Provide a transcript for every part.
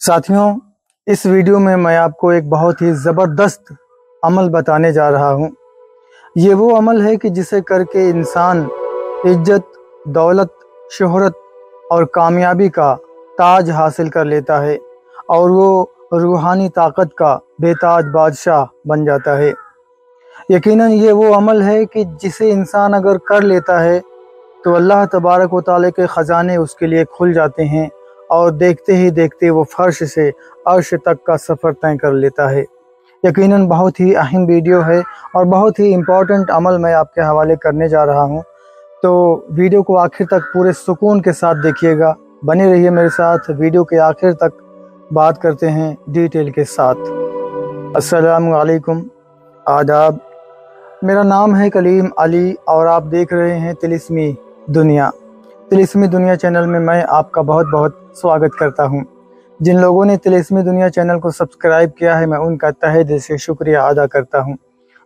साथियों, इस वीडियो में मैं आपको एक बहुत ही ज़बरदस्त अमल बताने जा रहा हूँ। ये वो अमल है कि जिसे करके इंसान इज्जत, दौलत, शोहरत और कामयाबी का ताज हासिल कर लेता है और वो रूहानी ताकत का बेताज बादशाह बन जाता है। यकीनन ये वो अमल है कि जिसे इंसान अगर कर लेता है तो अल्लाह तबारक व तआला के ख़जाने उसके लिए खुल जाते हैं और देखते ही देखते वो फर्श से अर्श तक का सफ़र तय कर लेता है। यकीनन बहुत ही अहम वीडियो है और बहुत ही इम्पोर्टेंट अमल मैं आपके हवाले करने जा रहा हूँ। तो वीडियो को आखिर तक पूरे सुकून के साथ देखिएगा, बने रहिए मेरे साथ। वीडियो के आखिर तक बात करते हैं डिटेल के साथ। अस्सलामु अलैकुम, आदाब। मेरा नाम है कलीम अली और आप देख रहे हैं तिलिस्मी दुनिया। तिलिस्मी दुनिया चैनल में मैं आपका बहुत बहुत स्वागत करता हूं। जिन लोगों ने तिलिस्मी दुनिया चैनल को सब्सक्राइब किया है, मैं उनका तहे दिल से शुक्रिया अदा करता हूं।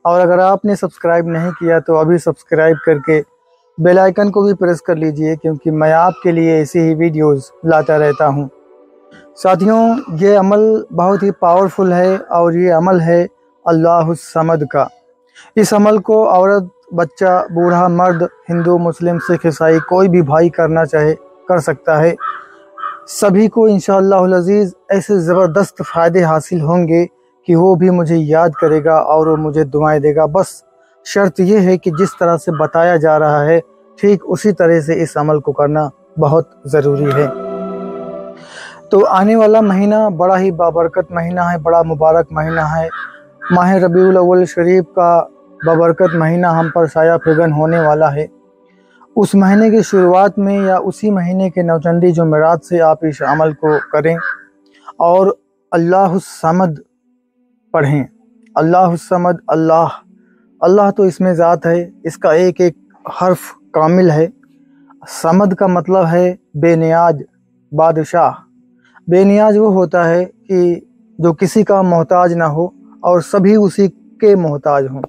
और अगर आपने सब्सक्राइब नहीं किया तो अभी सब्सक्राइब करके बेल आइकन को भी प्रेस कर लीजिए, क्योंकि मैं आपके लिए ऐसी ही वीडियोस लाता रहता हूं। साथियों, ये अमल बहुत ही पावरफुल है और ये अमल है अल्लाहुस समद का। इस अमल को औरत, बच्चा, बूढ़ा, मर्द, हिंदू, मुस्लिम, सिख, ईसाई कोई भी भाई करना चाहे कर सकता है। सभी को इंशाअल्लाहुल अज़ीज़ ऐसे ज़बरदस्त फ़ायदे हासिल होंगे कि वो भी मुझे याद करेगा और वो मुझे दुआएं देगा। बस शर्त ये है कि जिस तरह से बताया जा रहा है ठीक उसी तरह से इस अमल को करना बहुत ज़रूरी है। तो आने वाला महीना बड़ा ही बाबरकत महीना है, बड़ा मुबारक महीना है। माह रबीउल अव्वल शरीफ का बाबरकत महीना हम पर साया फिगन होने वाला है। उस महीने की शुरुआत में या उसी महीने के नौचंदी जुमेरात से आप इस अमल को करें और अल्लाहुस समद पढ़ें। अल्लाहुस समद, अल्लाह तो इसमें ज़ात है, इसका एक एक हर्फ कामिल है। समद का मतलब है बेनियाज, बादशाह। बेनियाज वो होता है कि जो किसी का मोहताज ना हो और सभी उसी के मोहताज हों।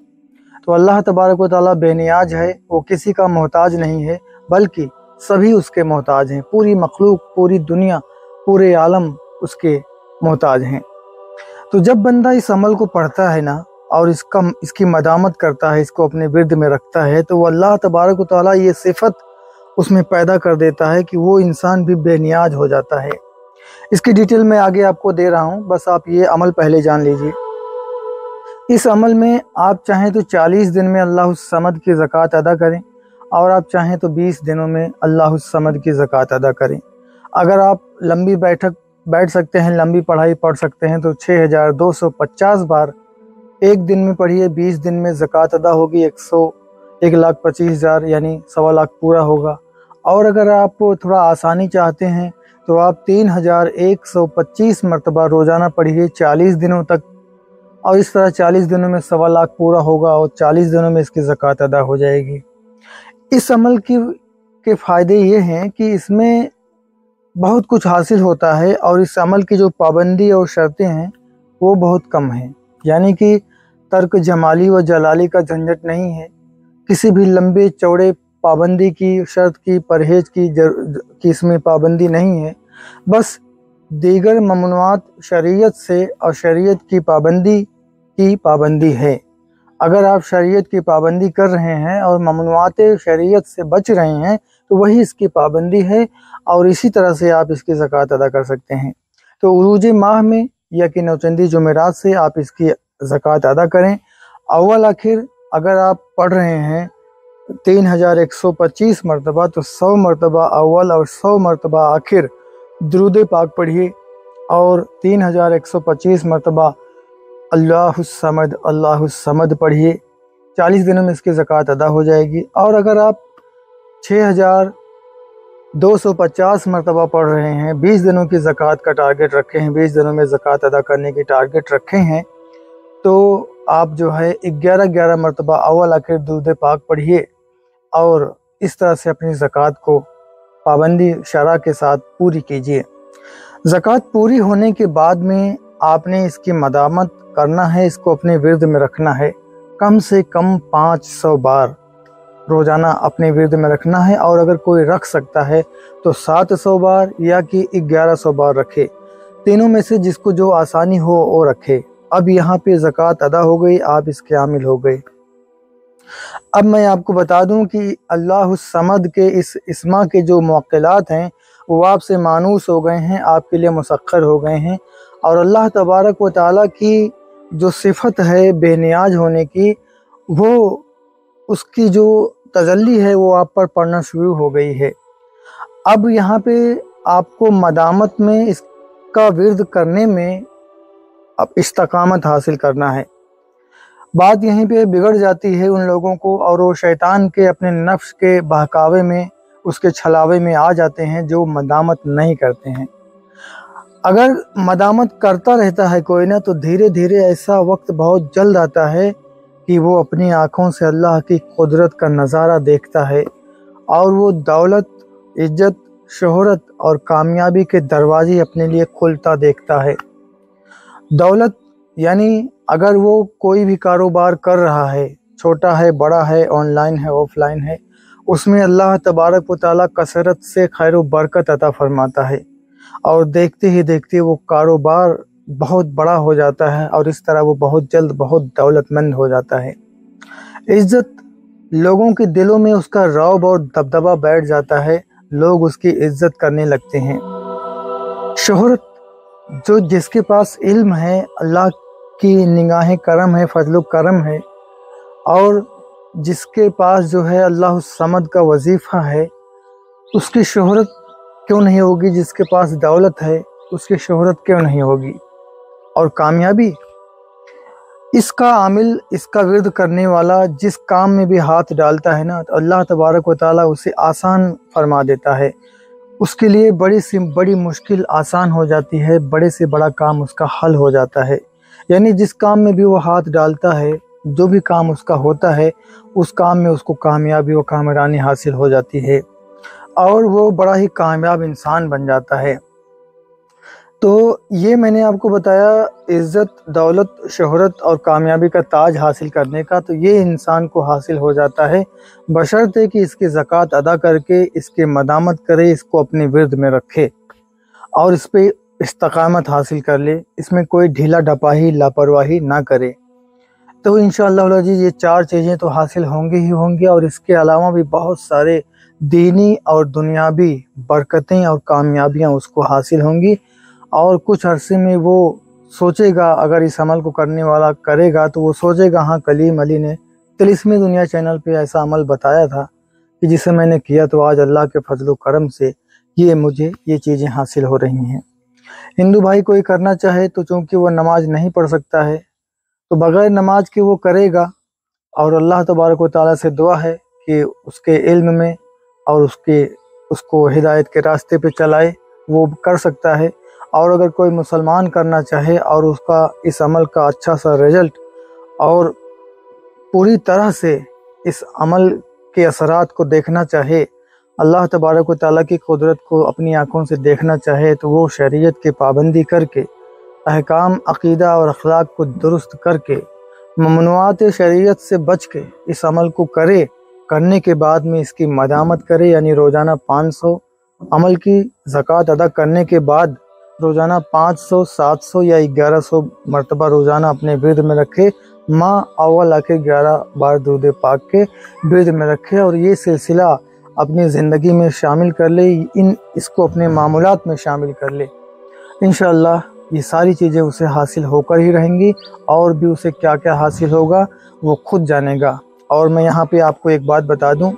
तो अल्लाह तबारक व तआला बेनियाज है, वो किसी का मोहताज नहीं है बल्कि सभी उसके मोहताज हैं। पूरी मखलूक, पूरी दुनिया, पूरे आलम उसके मोहताज हैं। तो जब बंदा इस अमल को पढ़ता है ना और इसकी मदामत करता है, इसको अपने विर्द में रखता है, तो वो अल्लाह तबारक व तआला ये सिफत उसमें पैदा कर देता है कि वो इंसान भी बेनियाज हो जाता है। इसकी डिटेल मैं आगे आपको दे रहा हूँ, बस आप ये अमल पहले जान लीजिए। इस अमल में आप चाहें तो 40 दिन में अल्लाहुस समद की ज़कात अदा करें और आप चाहें तो 20 दिनों में अल्लाहुस समद की ज़कात अदा करें। अगर आप लंबी बैठ सकते हैं, लंबी पढ़ाई पढ़ सकते हैं तो 6250 बार एक दिन में पढ़िए। 20 दिन में ज़कात अदा होगी 1,25,000 यानी 1.25 लाख पूरा होगा। और अगर आप थोड़ा आसानी चाहते हैं तो आप 3125 मरतबा रोज़ाना पढ़िए 40 दिनों तक, और इस तरह 40 दिनों में 1.25 लाख पूरा होगा और 40 दिनों में इसकी ज़कात अदा हो जाएगी। इस अमल के फ़ायदे ये हैं कि इसमें बहुत कुछ हासिल होता है और इस अमल की जो पाबंदी और शर्तें हैं वो बहुत कम हैं। यानी कि तर्क जमाली व जलाली का झंझट नहीं है। किसी भी लंबे चौड़े पाबंदी की, शर्त की, परहेज की इसमें पाबंदी नहीं है। बस दीगर ममनुआत शरीयत से और शरीयत की पाबंदी है। अगर आप शरीयत की पाबंदी कर रहे हैं और ममनुआत शरीयत से बच रहे हैं तो वही इसकी पाबंदी है और इसी तरह से आप इसकी ज़कात अदा कर सकते हैं। तो उरूज माह में या कि नौचंदी जुमेरात से आप इसकी ज़कात अदा करें। अव्वल आखिर अगर आप पढ़ रहे हैं 3125 मरतबा तो 100 मरतबा अव्वल और 100 मरतबा आखिर दुरूद पाक पढ़िए और 3125 मरतबा अल्लाहुस समद पढ़िए। 40 दिनों में इसकी ज़कात अदा हो जाएगी। और अगर आप 6250 मरतबा पढ़ रहे हैं, 20 दिनों की ज़कात का टारगेट रखे हैं, 20 दिनों में ज़कात अदा करने की टारगेट रखे हैं, तो आप जो है 11 मरतबा अव्वल आखिर दुरूद पाक पढ़िए और इस तरह से अपनी ज़कात को पाबंदी शरअ के साथ पूरी कीजिए। ज़कात पूरी होने के बाद में आपने इसकी मदामत करना है, इसको अपने विर्द में रखना है। कम से कम 500 बार रोज़ाना अपने विर्द में रखना है और अगर कोई रख सकता है तो 700 बार या कि 1100 बार रखे। तीनों में से जिसको जो आसानी हो वो रखे। अब यहाँ पे ज़कात अदा हो गई, आप इसके आमिल हो गए। अब मैं आपको बता दूं कि अल्लाह समद के इस इस्मा के जो मौक़िलात हैं वो आपसे मानूस हो गए हैं, आपके लिए मुसख्खर हो गए हैं। और अल्लाह तबारक व तआला की जो सिफत है बेनियाज होने की, वो उसकी जो तजल्ली है वो आप पर पड़ना शुरू हो गई है। अब यहाँ पे आपको मदामत में इसका विर्द करने में अब इस्तिकामत हासिल करना है। बात यहीं पे बिगड़ जाती है उन लोगों को, और वो शैतान के अपने नफ्स के बहकावे में, उसके छलावे में आ जाते हैं जो मदामत नहीं करते हैं। अगर मदामत करता रहता है कोई ना, तो धीरे धीरे ऐसा वक्त बहुत जल्द आता है कि वो अपनी आँखों से अल्लाह की कुदरत का नज़ारा देखता है और वो दौलत, इज्जत, शोहरत और कामयाबी के दरवाजे अपने लिए खुलता देखता है। दौलत यानी अगर वो कोई भी कारोबार कर रहा है, छोटा है, बड़ा है, ऑनलाइन है, ऑफलाइन है, उसमें अल्लाह तबारक व तआला कसरत से खैर व बरकत अता फरमाता है और देखते ही देखते वो कारोबार बहुत बड़ा हो जाता है और इस तरह वो बहुत जल्द बहुत दौलतमंद हो जाता है। इज्जत, लोगों के दिलों में उसका रौब और दबदबा बैठ जाता है, लोग उसकी इज्जत करने लगते हैं। शोहरत, जो जिसके पास इल्म है, अल्लाह की निगाहें करम है, फजल करम है, और जिसके पास जो है अल्लाह समद का वजीफ़ा है, उसकी शोहरत क्यों नहीं होगी? जिसके पास दौलत है उसकी शोहरत क्यों नहीं होगी? और कामयाबी, इसका आमिल, इसका विर्द करने वाला जिस काम में भी हाथ डालता है ना, तो अल्लाह तबारक व तआला उसे आसान फरमा देता है। उसके लिए बड़ी से बड़ी मुश्किल आसान हो जाती है, बड़े से बड़ा काम उसका हल हो जाता है। यानी जिस काम में भी वो हाथ डालता है, जो भी काम उसका होता है, उस काम में उसको कामयाबी व कामरानी हासिल हो जाती है और वो बड़ा ही कामयाब इंसान बन जाता है। तो ये मैंने आपको बताया इज़्ज़त, दौलत, शोहरत और कामयाबी का ताज हासिल करने का, तो ये इंसान को हासिल हो जाता है बशर्ते कि इसकी ज़कात अदा करके इसके मदामत करे, इसको अपने विर्द में रखे और इस पे इस्तिकामत हासिल कर ले, इसमें कोई ढीला ढपाही, लापरवाही ना करे। तो इंशाअल्लाह जी ये 4 चीज़ें तो हासिल होंगी ही होंगी, और इसके अलावा भी बहुत सारे दीनी और दुनियावी बरकतें और कामयाबियाँ उसको हासिल होंगी। और कुछ अरसे में वो सोचेगा, अगर इस अमल को करने वाला करेगा तो वो सोचेगा, हाँ कलीम अली ने तिलिस्मी दुनिया चैनल पे ऐसा अमल बताया था कि जिसे मैंने किया तो आज अल्लाह के फजल करम से मुझे ये चीज़ें हासिल हो रही हैं। हिंदू भाई कोई करना चाहे तो चूँकि वो नमाज नहीं पढ़ सकता है, तो बग़ैर नमाज के वो करेगा, और अल्लाह तबारक व तआला से दुआ है कि उसके इल्म में और उसको हिदायत के रास्ते पे चलाए, वो कर सकता है। और अगर कोई मुसलमान करना चाहे और उसका इस अमल का अच्छा सा रिज़ल्ट और पूरी तरह से इस अमल के असरात को देखना चाहे, अल्लाह तबारक व तआला की कुदरत को अपनी आँखों से देखना चाहे, तो वो शरीयत की पाबंदी करके, अहकाम, अक़ीदा और अखलाक को दुरुस्त करके, ममनुआत शरीयत से बच के इस अमल को करे। करने के बाद में इसकी मदामत करे, यानी रोज़ाना 500 अमल की ज़कात अदा करने के बाद रोज़ाना 500, 700 या 1100 मरतबा रोज़ाना अपने विर्द में रखे। माँ अव्वल आके 11 बार दुरूद पाक के विर्द में रखे और ये सिलसिला अपनी ज़िंदगी में शामिल कर ले, इसको अपने मामूलात में शामिल कर ले। इंशाअल्लाह ये सारी चीज़ें उसे हासिल होकर ही रहेंगी, और भी उसे क्या क्या हासिल होगा वो खुद जानेगा। और मैं यहाँ पे आपको एक बात बता दूँ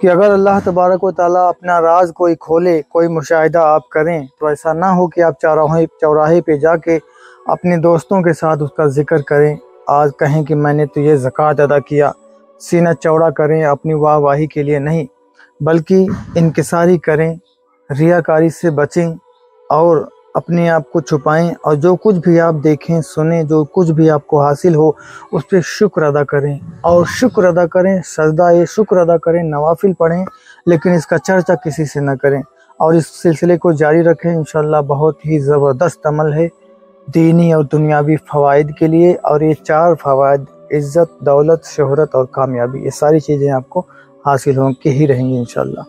कि अगर अल्लाह तबारक व तआला अपना राज कोई खोले, कोई मुशाहिदा आप करें, तो ऐसा ना हो कि आप चौराहे पे जाके अपने दोस्तों के साथ उसका ज़िक्र करें, आज कहें कि मैंने तो ये ज़कात अदा किया, सीना चौड़ा करें अपनी वाहवाही के लिए नहीं, बल्कि इनकिसारी करें, रियाकारी से बचें और अपने आप को छुपाएं, और जो कुछ भी आप देखें, सुनें, जो कुछ भी आपको हासिल हो उस पर शुक्र अदा करें, और शुक्र अदा करें, सजदा ये शुक्र अदा करें, नवाफिल पढ़ें, लेकिन इसका चर्चा किसी से न करें, और इस सिलसिले को जारी रखें। इंशाअल्लाह बहुत ही ज़बरदस्त अमल है दीनी और दुनियावी फ़वाइद के लिए, और ये 4 फ़वाइद, इज़्ज़त, दौलत, शोहरत और कामयाबी, ये सारी चीज़ें आपको हासिल होंगी ही रहेंगी इंशाअल्लाह।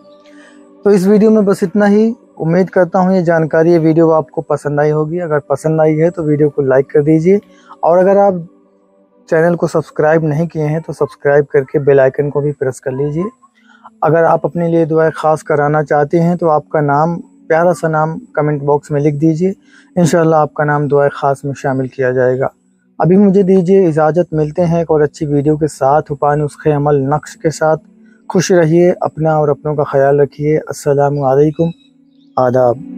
तो इस वीडियो में बस इतना ही। उम्मीद करता हूँ ये जानकारी, ये वीडियो आपको पसंद आई होगी। अगर पसंद आई है तो वीडियो को लाइक कर दीजिए, और अगर आप चैनल को सब्सक्राइब नहीं किए हैं तो सब्सक्राइब करके बेल आइकन को भी प्रेस कर लीजिए। अगर आप अपने लिए दुआ ख़ास कराना चाहते हैं तो आपका नाम, प्यारा सा नाम कमेंट बॉक्स में लिख दीजिए। इंशाअल्लाह आपका नाम दुआ ख़ास में शामिल किया जाएगा। अभी मुझे दीजिए इजाज़त, मिलते हैं एक और अच्छी वीडियो के साथ, उपाय नुस्खे अमल नक्श के साथ। खुश रहिए, अपना और अपनों का ख्याल रखिए। अस्सलामु अलैकुम, आदाब।